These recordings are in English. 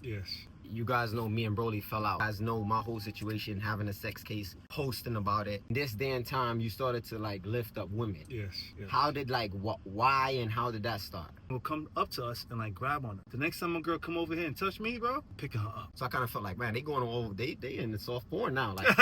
Yes. You guys know me and Broly fell out. You guys know my whole situation, having a sex case, posting about it. This day and time, you started to like lift up women. Yes. How did why and how did that start? Will come up to us and like grab on it. The next time a girl come over here and touch me, bro, picking her up. So I kind of felt like, man, they going over, they in the soft porn now. Like,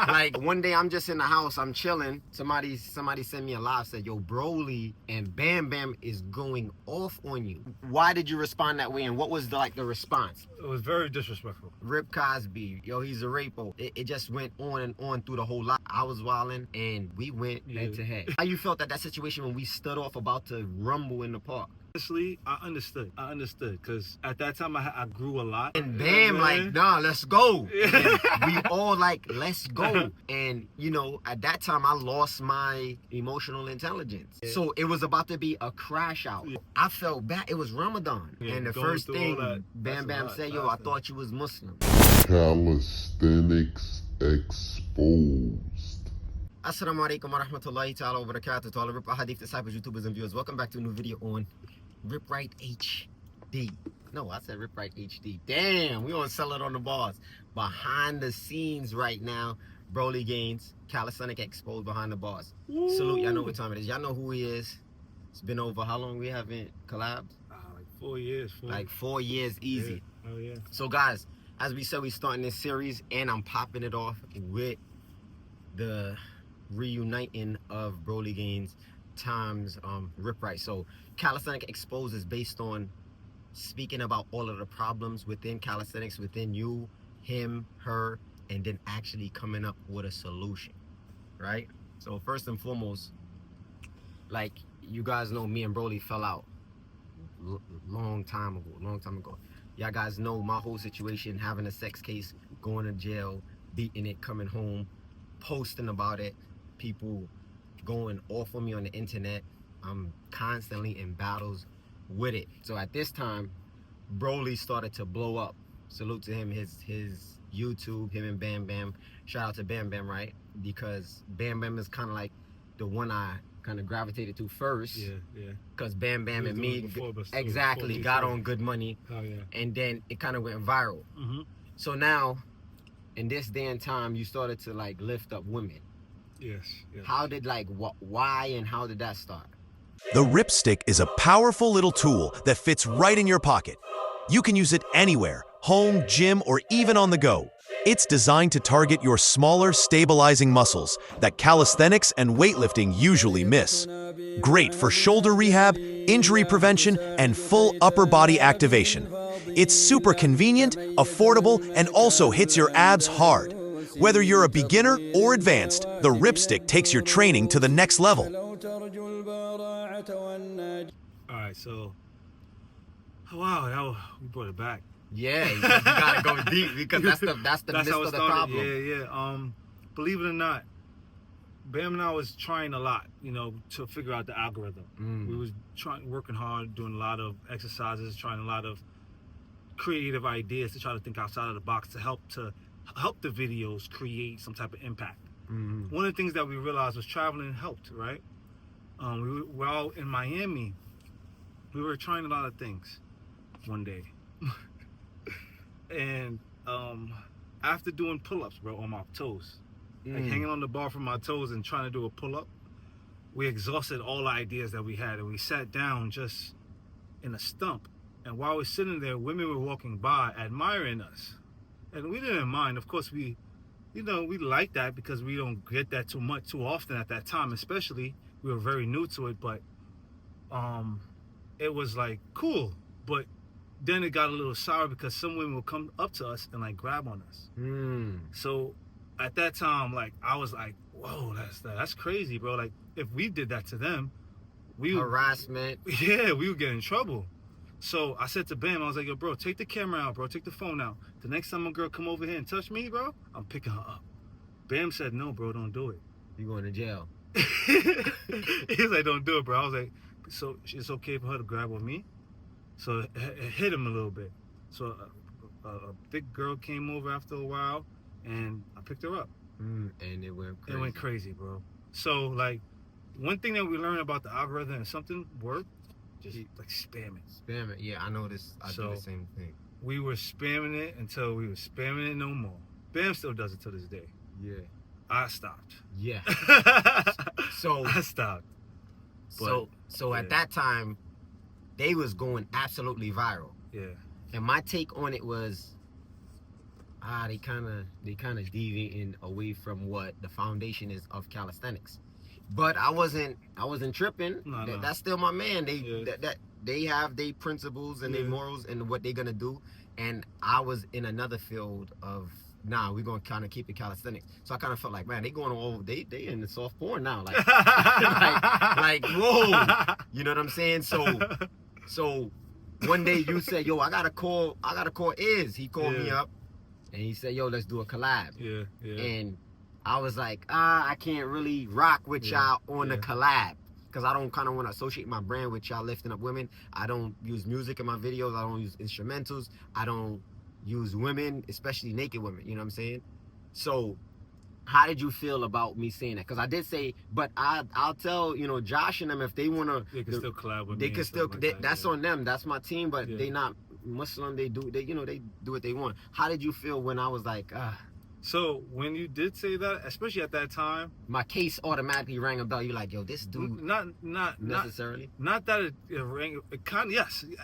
like one day I'm just in the house, I'm chilling. Somebody sent me a live, said, yo, Broly and Bam Bam is going off on you. Why did you respond that way? And what was the response? It was very disrespectful. Rip Cosby, yo, he's a rapo. It just went on and on through the whole lot. I was wilding and we went head to head. How you felt at that situation when we stood off about to rumble in the park? Honestly, I understood because at that time I grew a lot. And Bam, like, nah, let's go. And we all like, let's go. And you know, at that time I lost my emotional intelligence. So it was about to be a crash out. I felt bad. It was Ramadan. And the first thing Bam Bam said, yo, I thought you was Muslim. Calisthenics exposed. Assalamu alaikum wa rahmatullahi ta'ala wa barakatuh to all the Rip Hadith disciples, YouTubers, and viewers. Welcome back to a new video on Rip Right HD. No, I said Rip Right HD. Damn, we gonna sell it on the bars. Behind the scenes right now, Broly Gaines, Calisthenics exposed behind the bars. Woo. Salute, y'all know what time it is. Y'all know who he is. It's been over how long we haven't collabed? Like 4 years. Like 4 years easy. Yeah. Oh yeah. So guys, as we said, we starting this series and I'm popping it off with the reuniting of Broly Gaines times Rip Right. So Calisthenics Exposed is based on speaking about all of the problems within calisthenics, within you, him, her, and then actually coming up with a solution, right? So first and foremost, like, you guys know me and Broly fell out long time ago. Y'all guys know my whole situation, having a sex case, going to jail, beating it, coming home, posting about it, people going off on me on the internet. I'm constantly in battles with it. So at this time, Broly started to blow up. Salute to him, his YouTube, him and Bam Bam. Shout out to Bam Bam, right? Because Bam Bam is kind of like the one I kind of gravitated to first. Yeah. Because Bam Bam and me exactly got on good money. Oh yeah. And then it kind of went viral. So now, in this day and time, you started to like lift up women. Yes. How did why and how did that start? The Ripstick is a powerful little tool that fits right in your pocket. You can use it anywhere, home, gym, or even on the go. It's designed to target your smaller, stabilizing muscles that calisthenics and weightlifting usually miss. Great for shoulder rehab, injury prevention, and full upper body activation. It's super convenient, affordable, and also hits your abs hard. Whether you're a beginner or advanced, the Ripstick takes your training to the next level. Alright, so wow, we brought it back. Yeah, you gotta go deep because that's the midst how it of the started. problem. Yeah. Believe it or not, Bam and I was trying a lot, to figure out the algorithm. We was working hard, doing a lot of exercises, trying a lot of creative ideas to try to think outside of the box to help the videos create some type of impact. One of the things that we realized was traveling helped, right? We were all in Miami. We were trying a lot of things one day. And after doing pull-ups, bro, on my toes, like hanging on the bar from my toes and trying to do a pull-up, we exhausted all the ideas that we had, and we sat down just in a stump. And while we're sitting there, women were walking by admiring us. And we didn't mind. Of course, we like that because we don't get that too often at that time, especially. We were very new to it, but it was like cool. But then it got a little sour because some women would come up to us and like grab on us. So at that time, like, I was like, whoa, that's crazy, bro. Like, if we did that to them, harassment. Yeah, we would get in trouble. So I said to Bam, I was like, yo, bro, take the camera out, bro. Take the phone out. The next time a girl come over here and touch me, bro, I'm picking her up. Bam said, no, bro, don't do it. You going to jail. He was like, don't do it, bro. I was like, so it's okay for her to grab on me? So it hit him a little bit. So a big girl came over after a while, and I picked her up. And it went crazy. It went crazy, bro. So, like, one thing that we learned about the algorithm, and something worked, just like spam it. Yeah, I noticed. I do the same thing. we were spamming it until we were spamming it no more. Bam still does it to this day. Yeah. I stopped. Yeah. So I stopped. So yeah. at that time, they was going absolutely viral. Yeah. And my take on it was, they kind of deviating away from what the foundation is of calisthenics. But I wasn't tripping. No. That's still my man. They have their principles and their morals and what they're gonna do. And I was in another field of, we're gonna kind of keep it calisthenics. So I kind of felt like, man, they going all they in the soft porn now, like, like whoa, you know what I'm saying? So one day you said, yo, I gotta call Iz. He called me up and he said, yo, let's do a collab. Yeah. And I was like, I can't really rock with y'all on the collab, because I don't kind of want to associate my brand with y'all lifting up women. I don't use music in my videos. I don't use instrumentals. I don't use women, especially naked women. You know what I'm saying? So how did you feel about me saying that? Because I did say, but I'll tell, Josh and them, if they want to, they can still collab with me. They can still, like that's on them. That's my team, but they not Muslim. They do what they want. How did you feel when I was like, So when you did say that, especially at that time, my case automatically rang a bell. You're like, yo, this dude. Not necessarily. Not that it rang. It kind of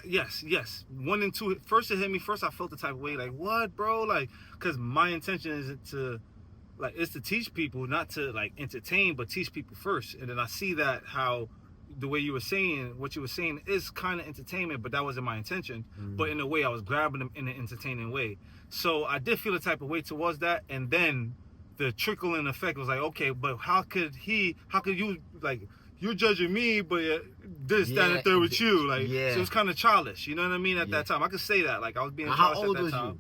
yes. 1 and 2. First it hit me. First I felt the type of way, like, what, bro? Like, because my intention is to teach people, not to like entertain, but teach people first. And then I see that how the way you were saying, what you were saying is kind of entertainment, but that wasn't my intention. Mm-hmm. But in a way, I was grabbing them in an entertaining way. So I did feel a type of way towards that. And then the trickling effect was like, okay, but how could you, like, you're judging me, but this, that, and third with you. Like, so it was kind of childish. You know what I mean? At that time, I could say that. Like, I was being childish at that time.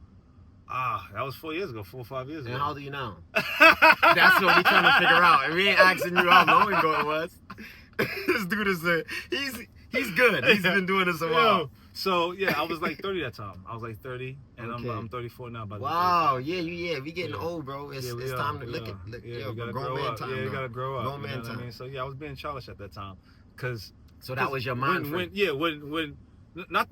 How old was you? That was 4 years ago, 4 or 5 years ago. And how old are you now? That's what we trying to figure out. We ain't asking you how long ago it was. This dude is he's good. He's been doing this a while. So yeah, I was like 30 that time. I was like 30, and I'm 34 now. Wow, we getting old, bro. It's time to look at grown man time. Yeah, you gotta grow up. Grown man time. I mean? So yeah, I was being childish at that time, so that was your mind frame. When not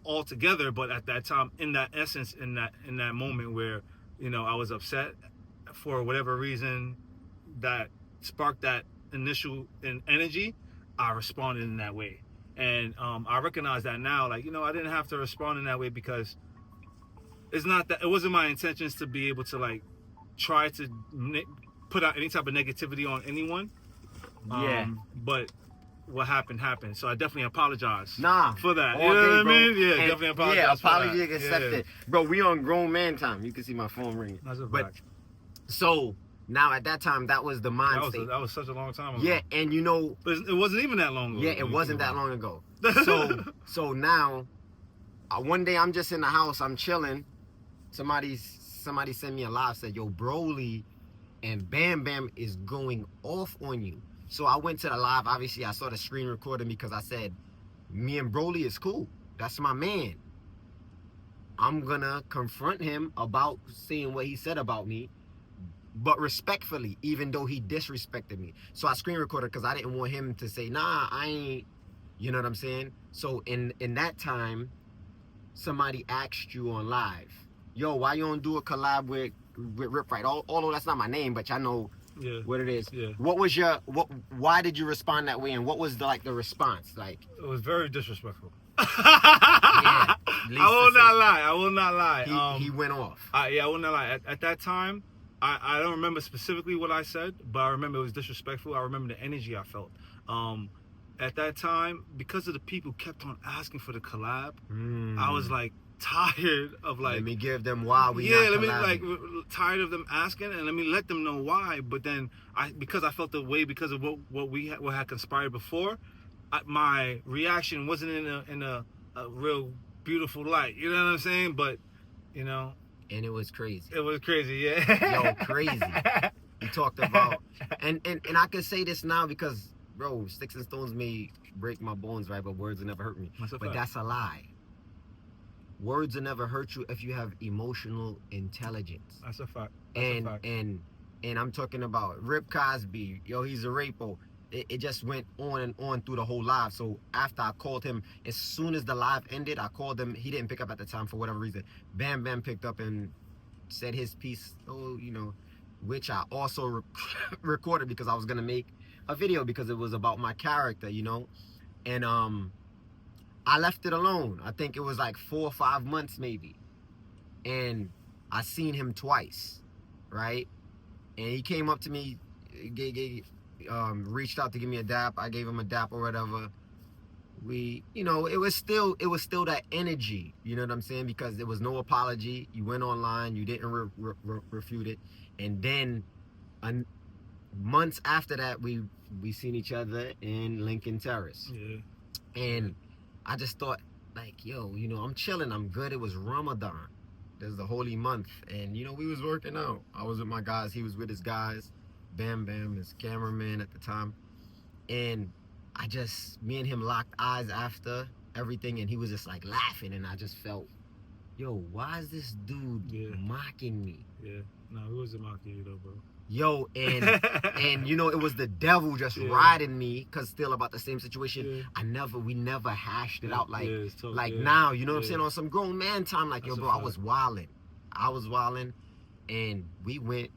altogether, but at that time, in that essence, in that moment where I was upset for whatever reason that sparked that initial energy, I responded in that way. And I recognize that now, like, I didn't have to respond in that way, because it's not that it wasn't my intentions to be able to like try to put out any type of negativity on anyone. But what happened. So I definitely apologize for that. You know what I mean? Yeah, definitely apologize. Yeah, apology accepted. Bro, we on grown man time. You can see my phone ringing. That's a fact. So now at that time, that was the mind state. That was such a long time ago. Yeah, and but it wasn't even that long ago. Yeah, it wasn't that long ago. So now, one day I'm just in the house, I'm chilling. Somebody sent me a live, said, yo, Broly and Bam Bam is going off on you. So I went to the live. Obviously, I saw the screen recording, because I said, me and Broly is cool. That's my man. I'm gonna confront him about saying what he said about me, but respectfully, even though he disrespected me. So I screen recorded, because I didn't want him to say, nah, I ain't, you know what I'm saying? So in that time, somebody asked you on live, yo, why you don't do a collab with Rip Right? Although that's not my name, but y'all know what it is. Yeah. Why did you respond that way, and what was the response? Like, it was very disrespectful. I will not lie. He went off. I will not lie. At that time, I don't remember specifically what I said, but I remember it was disrespectful. I remember the energy I felt. At that time, because of the people who kept on asking for the collab, I was like tired of like. Let me give them why we. Yeah, let me like tired of them asking, and let me let them know why. But then because I felt the way because of what had conspired before, my reaction wasn't in a real beautiful light. You know what I'm saying? But And it was crazy. It was crazy, yeah. Yo, crazy. You talked about, and I can say this now because, bro, sticks and stones may break my bones, right? But words will never hurt me. That's a lie. Words will never hurt you if you have emotional intelligence. That's a fact. And I'm talking about Rip Cosby. Yo, he's a rapo. it just went on and on through the whole live. So after I called him, as soon as the live ended, I called him. He didn't pick up at the time for whatever reason. Bam Bam picked up and said his piece, which I also recorded because I was gonna make a video because it was about my character, and I left it alone. I think it was like 4 or 5 months maybe, and I seen him twice, right? And he came up to me, reached out to give me a dap. I gave him a dap or whatever. It was still that energy, you know what I'm saying? Because there was no apology. You went online, you didn't refute it, and then months after that, we seen each other in Lincoln Terrace. Yeah. And I just thought, like, yo, I'm chilling, I'm good. It was Ramadan. There's the holy month, and we was working out. I was with my guys, he was with his guys. Bam Bam, his cameraman at the time, and me and him locked eyes after everything, and he was just like laughing, and I just felt, yo, why is this dude mocking me? Yeah, no, he wasn't mocking you though, bro. Yo, and it was the devil just riding me, cause still about the same situation. Yeah. We never hashed it out like yeah. now, you know what I'm saying, on some grown man time, like, That's yo, bro, I was wilding, and we went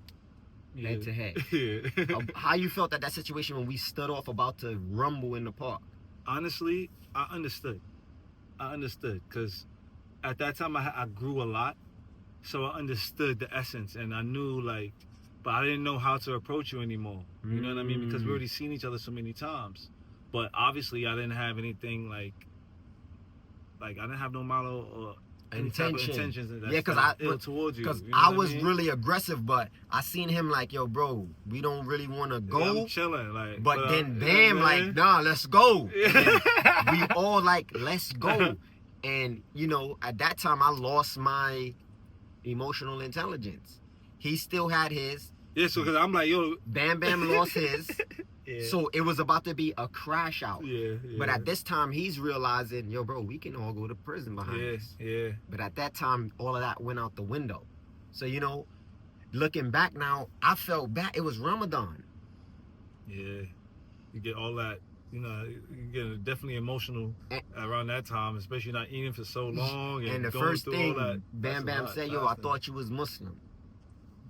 head to head. Yeah. How you felt at that situation when we stood off about to rumble in the park? Honestly, I understood, because at that time I grew a lot, so I understood the essence, and I knew, like, but I didn't know how to approach you anymore. You know what I mean? Because we already seen each other so many times. But obviously I didn't have anything like I didn't have no model or any type of intentions towards you. Because you know I was mean? really aggressive, but I seen him like, yo, bro, we don't really want to go. Yeah, I'm chilling, like. But then Bam, like, nah, let's go. We all like, let's go. And at that time I lost my emotional intelligence. He still had his. Yeah, so because I'm like, yo. Bam Bam lost his. Yeah. So it was about to be a crash out. Yeah. But at this time, he's realizing, yo, bro, we can all go to prison behind this. Yeah. But at that time, all of that went out the window. So, looking back now, I felt bad. It was Ramadan. Yeah. You get all that, you get definitely emotional around that time, especially not eating for so long. And the going first through thing all that, Bam Bam said, yo, I thought you was Muslim.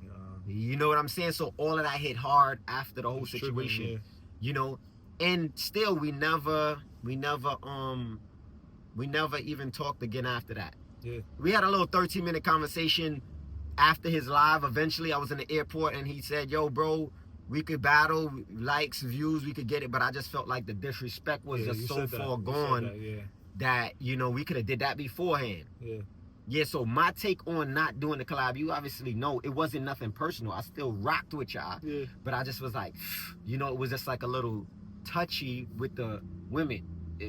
Yeah. You know what I'm saying? So all of that hit hard after the whole situation, and still we never even talked again after that. Yeah. We had a little 13-minute conversation after his live. Eventually I was in the airport and he said, yo, bro, we could battle, likes, views, we could get it, but I just felt like the disrespect was just so far gone that we could have did that beforehand. Yeah, so my take on not doing the collab, you obviously know it wasn't nothing personal. I still rocked with y'all. Yeah. But I just was like, it was just like a little touchy with the women.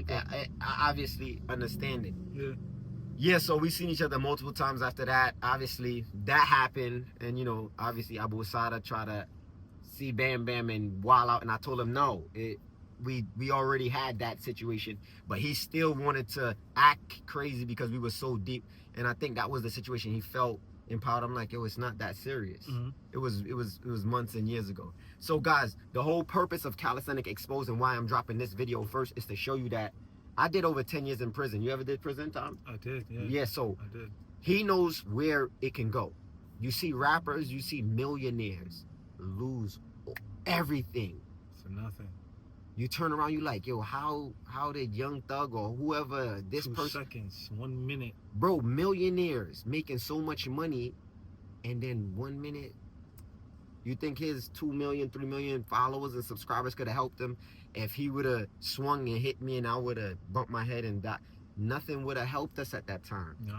I obviously understand it. Yeah. Yeah, so we seen each other multiple times after that. Obviously, that happened. And, obviously Abu Asada tried to see Bam Bam and wild out. And I told him, no, we already had that situation. But he still wanted to act crazy because we were so deep. And I think that was the situation. He felt empowered. I'm like, yo, it's not that serious. Mm-hmm. It was months and years ago. So guys, the whole purpose of Calisthenics Exposed and why I'm dropping this video first is to show you that I did over 10 years in prison. You ever did prison, Tom? I did, yeah. Yeah, so I did. He knows where it can go. You see rappers, you see millionaires lose everything for nothing. You turn around, you like, yo, how did Young Thug or whoever, this 2 person... seconds, 1 minute. Bro, millionaires making so much money, and then 1 minute, you think his 2 million, 3 million followers and subscribers could have helped him if he would have swung and hit me and I would have bumped my head and died? Nothing would have helped us at that time. No.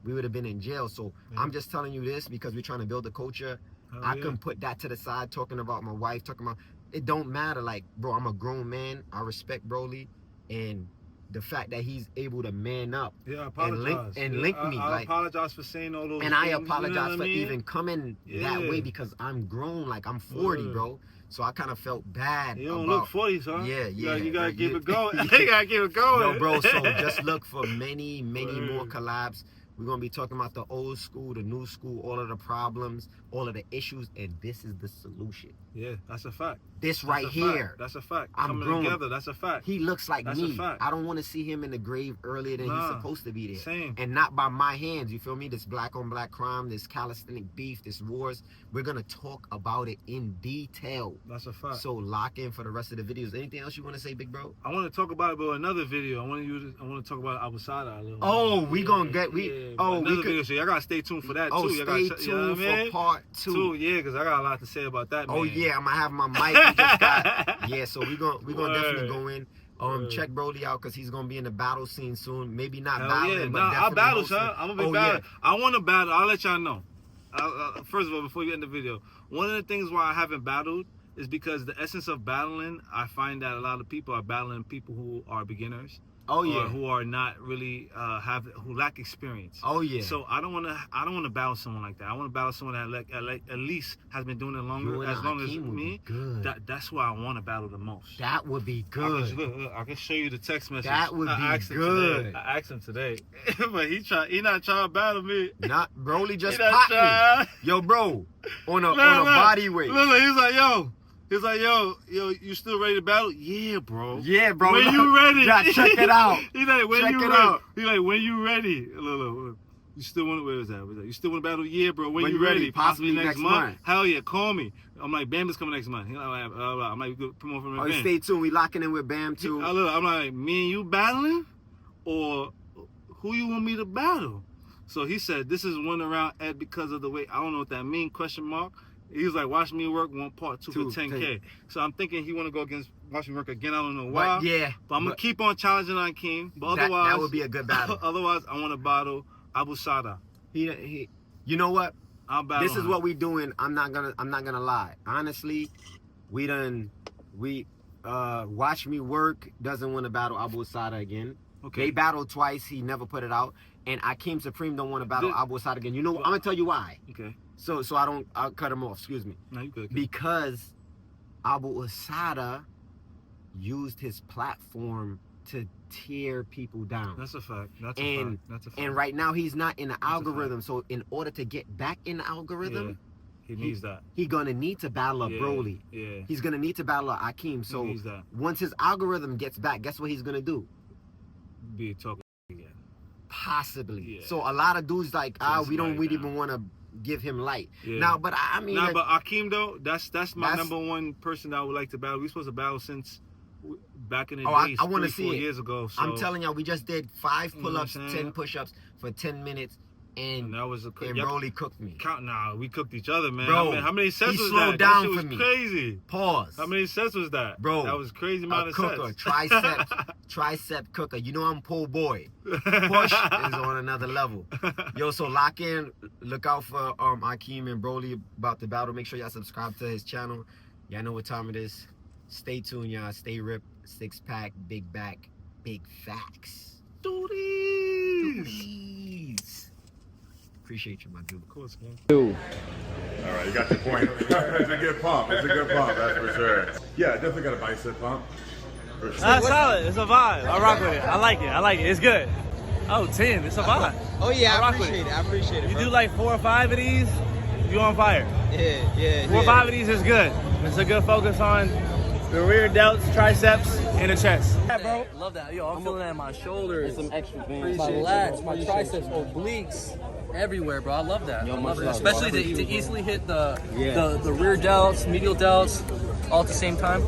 We would have been in jail. So I'm just telling you this because we're trying to build a culture. I couldn't put that to the side, talking about my wife, talking about... It don't matter, like, bro, I'm a grown man. I respect Broly, and the fact that he's able to man up and link me. I apologize for saying all those and things, I apologize for I mean? even coming that way because I'm grown, like I'm 40, bro. So I kind of felt bad. You don't about, look 40, son. Yeah. You gotta keep it going. You gotta keep it going. Yo, bro, so just look for many more collabs. We're going to be talking about the old school, the new school, all of the problems, all of the issues, and this is the solution. Yeah, that's a fact. this right That's a here. fact. That's a fact. I'm Coming grown. together. That's a fact. He looks like That's me. a fact. I don't want to see him in the grave earlier than he's supposed to be there. Same. And not by my hands, you feel me? This black on black crime, this calisthenic beef, this wars. We're going to talk about it in detail. That's a fact. So lock in for the rest of the videos. Anything else you want to say, big bro? I want to talk about it, but another video. I want to talk about Abusada a little. Oh, we gonna get another video. So y'all gotta stay tuned for that too. Y'all Stay gotta, tuned for part 2. Yeah, because I got a lot to say about that. Man. Oh yeah, I'm gonna have my mic. We just got, yeah, so we gonna definitely go in. Check Brody out because he's gonna be in the battle scene soon. Maybe not battling, but definitely I'll battle, hosting. son. I'm gonna be battle. Yeah. I want to battle. I'll let y'all know. First of all, before you end the video, one of the things why I haven't battled is because the essence of battling, I find that a lot of people are battling people who are beginners. Oh yeah. Or who are not really who lack experience. Oh yeah. So I don't want to battle someone like that. I want to battle someone that at least has been doing it longer, as long as me. That's who I want to battle the most. That would be good. I can show you the text message. That would be good. I asked him today, but he not trying to battle me. Not Broly just popped me. Yo, bro, on a body weight. Look, he's like, yo, you still ready to battle? Yeah, bro. Yeah, bro. When you ready? Yeah, check it out. He's like, when check you it ready? out. He's like, when you ready? Look. You still want to, where is that? You still want to battle? Yeah, bro. When you ready? Possibly next month. Hell yeah, call me. I'm like, Bam is coming next month. I might promote from the stay tuned. We locking in with Bam too. I'm like, me and you battling? Or who you want me to battle? So he said, this is one around Ed because of the weight. I don't know what that mean, question mark. He was like, watch me work, part 2 for 10K. So I'm thinking he want to go against watch me work again. I don't know why. But I'm going to keep on challenging on Akeem. But otherwise, that would be a good battle. Otherwise, I want to battle Abusada. You know what? I'll battle This is what we doing. I'm not gonna lie. Honestly, watch me work doesn't want to battle Abusada again. Okay. They battled twice. He never put it out. And Akeem Supreme don't want to battle Abusada again. You know what? I'm gonna tell you why. Okay. So I'll cut him off. Excuse me. No, you good. Because Abusada used his platform to tear people down. That's a fact. That's a fact. And right now he's not in the algorithm. So in order to get back in the algorithm, he needs that. He's gonna need to battle a Broly. Yeah. He's gonna need to battle a Akeem. So once his algorithm gets back, guess what he's gonna do? Be talking again. Possibly. Yeah. So a lot of dudes like, we don't even want to give him light. Yeah. Now, but I mean, but Akeem though, that's my number one person that I would like to battle. We supposed to battle since back in the days. I want to see 4 years ago. So. I'm telling y'all, we just did 5 pull-ups, 10 push-ups for 10 minutes, and that was Broly cooked me. We cooked each other, man. Bro, how many sets was that? He slowed down that for me. Crazy. Pause. How many sets was that? Bro, that was crazy amount of cooker, sets. tricep cooker. You know I'm pull boy. Push is on another level. Yo, so lock in. Look out for Akeem and Broly about the battle. Make sure y'all subscribe to his channel. Y'all know what time it is. Stay tuned, y'all. Stay ripped. 6-pack, big back, big facts. Duties. Appreciate you, my dude. Of course, man. All right, you got your point. It's a good pump. It's a good pump, that's for sure. Yeah, definitely got a bicep pump. For sure. That's solid. It's a vibe. I rock with it. I like it. It's good. Oh, 10. It's a vibe. Oh yeah, I appreciate it. You do like 4 or 5 of these, you on fire. Yeah. 4 or 5 of these is good. It's a good focus on the rear delts, triceps, and the chest. Yeah, bro. Love that. Yo, I'm feeling that in my shoulders, some extra bands. my lats, my triceps, obliques, everywhere, bro. I love that. I love it. Especially to easily hit the rear delts, medial delts, all at the same time.